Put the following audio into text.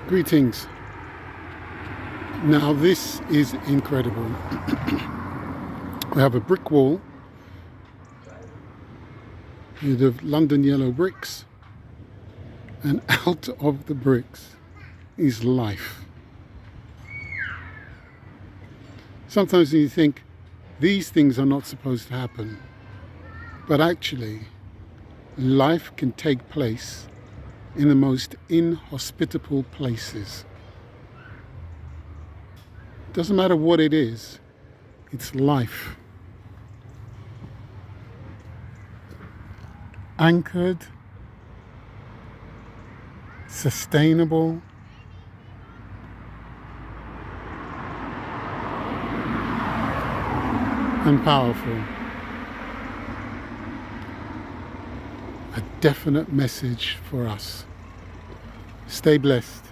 Greetings. Now this is incredible. We have a brick wall made of London yellow bricks, and out of the bricks is life. Sometimes you think these things are not supposed to happen, but actually life can take place in the most inhospitable places. Doesn't matter what it is, it's life. Anchored, sustainable, and powerful. A definite message for us. Stay blessed.